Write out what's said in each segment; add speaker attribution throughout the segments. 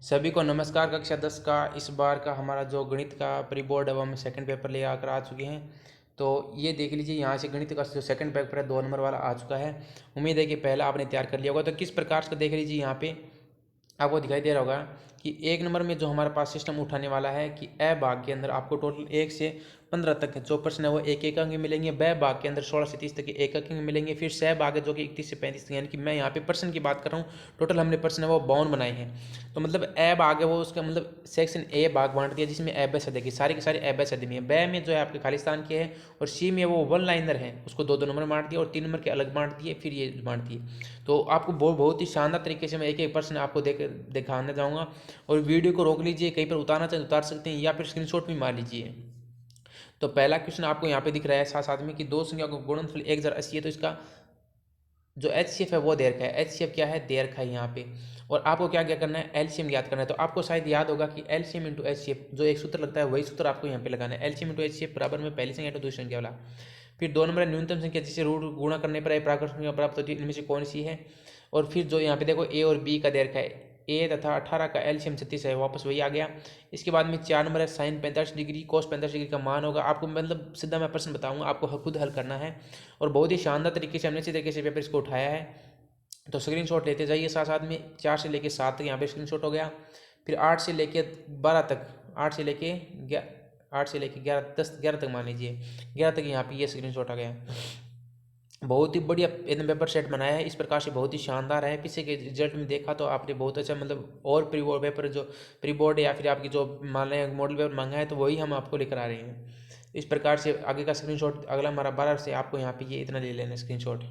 Speaker 1: सभी को नमस्कार। कक्षा 10 का इस बार का हमारा जो गणित का प्री बोर्ड है वो हम सेकंड पेपर ले आकर आ चुके हैं। तो ये देख लीजिए, यहाँ से गणित का जो सेकंड पेपर है 2 नंबर वाला आ चुका है। उम्मीद है कि पहला आपने तैयार कर लिया होगा। तो किस प्रकार से देख लीजिए, यहाँ पे आपको दिखाई दे रहा होगा कि 1 नंबर में जो हमारे पास सिस्टम उठाने वाला है कि अ भाग के अंदर आपको टोटल 1 से 15 तक जो प्रश्न है वो एक एक अंक मिलेंगे। ब भाग के अंदर 16 से 30 तक के एक अंक मिलेंगे। फिर स भाग है जो कि 31 से 35 तक, यानी कि मैं यहाँ पे प्रश्न की बात कर रहा हूँ। टोटल हमने प्रश्न है वो 52 बनाए हैं। तो मतलब अ भाग है वो उसका मतलब सेक्शन ए भाग बांट दिया, जिसमें अ ब सदे की सारी के सारे अ ब सदे में है। ब में जो है आपके खालिस्तान के है, और सी में वो वन लाइनर है, उसको 2-2 नंबर बांट दिया और 3 नंबर के अलग बांट दिए, फिर ये बांट दिए। तो आपको बहुत ही शानदार तरीके से मैं एक एक प्रश्न आपको दिखाने जाऊँगा। और वीडियो को रोक लीजिए, कहीं पर उतारना चाहें उतार सकते हैं या फिर स्क्रीनशॉट भी मार लीजिए। तो पहला क्वेश्चन आपको यहाँ पे दिख रहा है साथ साथ में कि दो संख्या का गुणनफल 1080 है, तो इसका जो एचसीएफ है वो दे रखा है। एचसीएफ क्या है, दे रखा है यहाँ पे। और आपको क्या क्या करना है, एलसीएम याद करना है। तो आपको शायद याद होगा कि एलसीएम इंटू एचसीएफ जो एक सूत्र लगता है वही सूत्र आपको यहाँ पे लगाना है। एलसीएम इंटू एचसीएफ बराबर में पहली संख्या तो दूसरी संख्या वाला। फिर 2 नंबर है न्यूनतम संख्या जिसे रूट गुणा करने पर प्राकृत संख्या प्राप्त होती है, इनमें से कौन सी है। और फिर जो यहाँ पे देखो ए और बी का दे रखा है, ए तथा 18 का एलसीएम 36 है, वापस वही आ गया। इसके बाद में 4 नंबर है साइन 45 डिग्री कोस 45 डिग्री का मान होगा। आपको मतलब सीधा मैं प्रश्न बताऊंगा, आपको खुद हल करना है। और बहुत ही शानदार तरीके से हमने इसी तरीके से पेपर इसको उठाया है। तो स्क्रीनशॉट लेते जाइए साथ साथ में। 4 से लेके 7 तक यहाँ पे स्क्रीनशॉट हो गया। फिर 8 से लेके 12 तक, 8 से लेके 11 10 11 तक मान लीजिए, 11 तक यहाँ पे ये स्क्रीनशॉट आ गया। बहुत ही बढ़िया एकदम पेपर सेट बनाया है, इस प्रकार से बहुत ही शानदार है। पीछे के रिजल्ट में देखा तो आपने बहुत अच्छा मतलब, और प्री बोर्ड पेपर जो प्री बोर्ड या फिर आपकी जो मान लें मॉडल पेपर मांगा है तो वही हम आपको लेकर आ रहे हैं। इस प्रकार से आगे का स्क्रीनशॉट अगला हमारा 12 से आपको यहाँ पे ये इतना ले लेना स्क्रीनशॉट।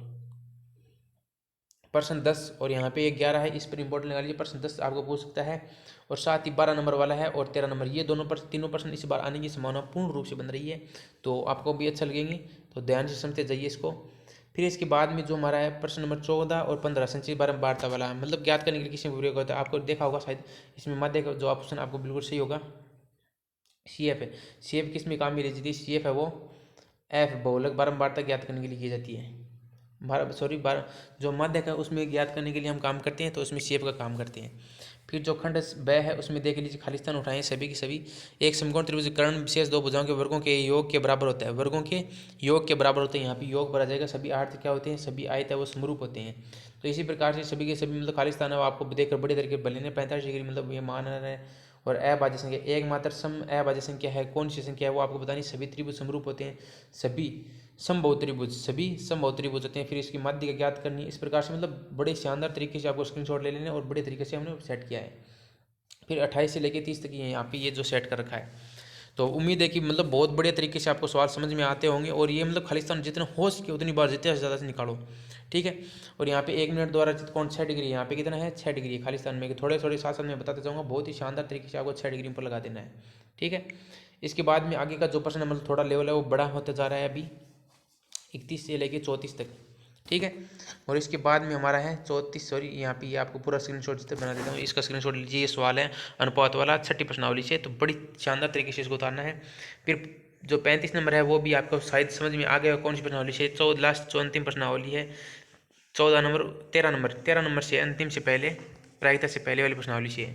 Speaker 1: प्रश्न 10 और यहाँ पे 11 है, इस पर इंपॉर्टेंट लगा लीजिए। प्रश्न 10 आपको पूछ सकता है, और साथ ही 12 नंबर वाला है और 13 नंबर, ये दोनों प्रश्न तीनों प्रश्न इस बार आने की संभावना पूर्ण रूप से बन रही है। तो आपको भी अच्छा लगेंगे, तो ध्यान से समझते जाइए इसको। फिर इसके बाद में जो हमारा है प्रश्न नंबर 14 और 15 संचित बारह वार्ता वाला है, मतलब ज्ञात करने के लिए किसी प्रयोग होता है। आपको देखा होगा शायद इसमें मध्य का जो ऑप्शन आपको बिल्कुल सही होगा, सी एफ है। सी एफ किस में काम में ली जाती है, सी एफ है वो एफ बहुलक बारंबारता ज्ञात करने के लिए की जाती है। बार जो मध्य है उसमें ज्ञात करने के लिए हम काम करते हैं, तो उसमें शेप का काम करते हैं। फिर जो खंड ब है उसमें देख लीजिए, खालिस्तान उठाएं सभी की सभी। एक समकोण त्रिभुज कर्ण विशेष दो भुजाओं के वर्गों के योग के बराबर होता है, वर्गों के योग के बराबर होते हैं। यहाँ पे योग भरा जाएगा। सभी आर्थ क्या होते हैं, सभी आयत है वो समरूप होते हैं। तो इसी प्रकार से सभी के सभी मतलब खालिस्तान है वो आपको देखकर बड़े तरीके बने ने 45 डिग्री मतलब ये मान रहे हैं। और अभाज्य संख्या एकमात्र सम अभाज्य संख्या है, कौन सी संख्या है वो आपको बतानी। सभी त्रिभुज समरूप होते हैं, सभी समबाहु त्रिभुज, सभी समबाहु त्रिभुज होते हैं। फिर इसकी माध्य का ज्ञात करनी है। इस प्रकार से मतलब बड़े शानदार तरीके से आपको स्क्रीनशॉट ले लेने और बड़े तरीके से हमने सेट किया है। फिर 28 से लेकर 30 तक ये यहाँ पे ये जो सेट कर रखा है। तो उम्मीद है कि मतलब बहुत बढ़िया तरीके से आपको सवाल समझ में आते होंगे। और ये मतलब खालिस्तान जितना हो सके उतनी बार जितने से ज़्यादा से निकालो, ठीक है। और यहाँ पे 1 मिनट द्वारा चित्तकोण 6 डिग्री, यहाँ पे कितना है 6 डिग्री खालिस्तान में। थोड़े थोड़े साथ साथ मैं बताते जाऊँगा, बहुत ही शानदार तरीके से आपको 6 डिग्री पर लगा देना है, ठीक है। इसके बाद में आगे का जो प्रश्न है मतलब थोड़ा लेवल है वो बड़ा होता जा रहा है अभी 31 से लेके 34 तक, ठीक है। और इसके बाद में हमारा है 34, सॉरी यहाँ पे ये आपको पूरा स्क्रीनशॉट जितना बना देता हूँ, इसका स्क्रीनशॉट लीजिए। ये सवाल है अनुपात वाला 6ठी प्रश्नावली से, तो बड़ी शानदार तरीके से इसको उतारना है। फिर जो 35 नंबर है वो भी आपको शायद समझ में आ गया कौन सी प्रश्नावली से। लास्ट जो अंतिम प्रश्नावली है 14 नंबर 13 नंबर से अंतिम से पहले, प्रायिकता से पहले वाली प्रश्नावली से।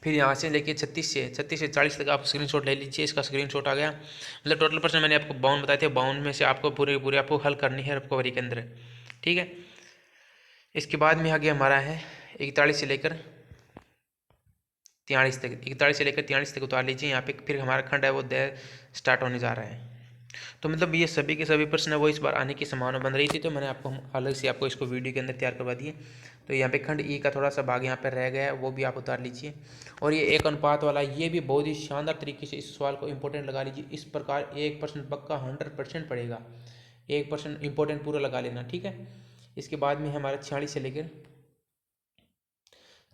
Speaker 1: फिर यहाँ से लेके 36 से 40 तक आप स्क्रीनशॉट ले लीजिए। इसका स्क्रीनशॉट आ गया। मतलब टोटल प्रश्न मैंने आपको 52 बताए थे, 52 में से आपको पूरे आपको हल करनी है रिकवरी के अंदर, ठीक है। इसके बाद में आगे हमारा है 41 से लेकर 43 तक, 41 से लेकर 43 तक उतार लीजिए यहाँ पे। फिर हमारा खंड है वो दे स्टार्ट होने जा रहा है। तो मतलब ये सभी के सभी प्रश्न है वो इस बार आने की संभावना बन रही थी, तो मैंने आपको अलग से आपको इसको वीडियो के अंदर तैयार करवा दिए। तो यहाँ पे खंड ई का थोड़ा सा भाग यहाँ पर रह गया है, वो भी आप उतार लीजिए। और ये एक अनुपात वाला ये भी बहुत ही शानदार तरीके से इस सवाल को इंपॉर्टेंट लगा लीजिए। इस प्रकार 1% पक्का 100% पड़ेगा, 1% इंपॉर्टेंट पूरा लगा लेना, ठीक है। इसके बाद में हमारा 46 से लेकर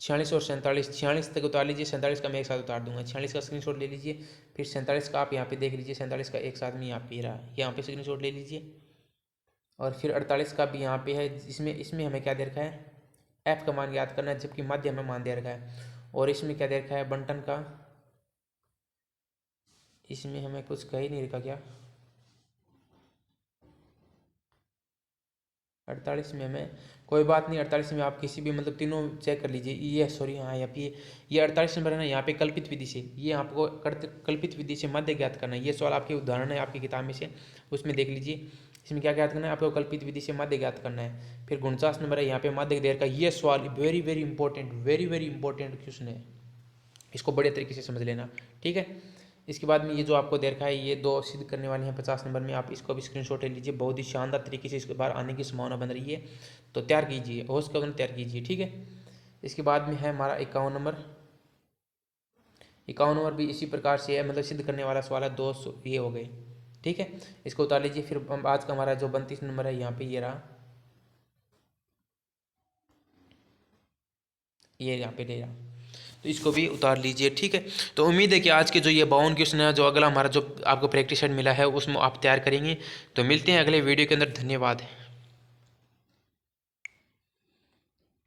Speaker 1: 46 और 47, 46 तक उतार लीजिए। 47 का मैं एक साथ उतार दूंगा, 46 का स्क्रीनशॉट ले लीजिए। फिर 47 का आप यहाँ पे देख लीजिए, 47 का एक साथ में यहाँ पे रहा, यहाँ पे स्क्रीनशॉट ले लीजिए। और फिर 48 का भी यहाँ पे है, इसमें इसमें हमें क्या दे रखा है, एफ का मान याद करना है, जबकि मध्य हमें मान दे रखा है। और इसमें क्या दे रखा है, बंटन का, इसमें हमें कुछ कह ही नहीं रखा क्या, 48 में हमें कोई बात नहीं, 48 में आप किसी भी मतलब तीनों चेक कर लीजिए। ये सॉरी हाँ यहाँ पे ये 48 नंबर है ना, यहाँ पे कल्पित विधि से ये आपको कल्पित विधि से मध्य ज्ञात करना है। ये सवाल आपके उदाहरण है आपकी किताब में से, उसमें देख लीजिए। इसमें क्या ज्ञात करना है आपको, कल्पित विधि से मध्य ज्ञात करना है। फिर 49 नंबर है यहाँ पे माध्यक देर का। ये सवाल very very important, very very important question है, इसको बड़े तरीके से समझ लेना, ठीक है। इसके बाद में ये जो आपको दे रखा है ये 2 सिद्ध करने वाले हैं 50 नंबर में, आप इसको भी स्क्रीनशॉट ले लीजिए। बहुत ही शानदार तरीके से इसके बाहर आने की संभावना बन रही है, तो तैयार कीजिए, होश का तैयार कीजिए, ठीक है। इसके बाद में है हमारा 51 नंबर। 51 नंबर भी इसी प्रकार से है, मतलब सिद्ध करने वाला सवाल है। 2 ये हो गए, ठीक है। इसको उतार लीजिए। फिर आज का हमारा जो 32 नंबर है यहाँ पे ये रहा, ये यहाँ पे ले रहा, तो इसको भी उतार लीजिए, ठीक है। तो उम्मीद है कि आज के जो ये 52 क्वेश्चन है, जो अगला हमारा जो आपको प्रैक्टिस सेट मिला है उसमें आप तैयार करेंगे। तो मिलते हैं अगले वीडियो के अंदर, धन्यवाद।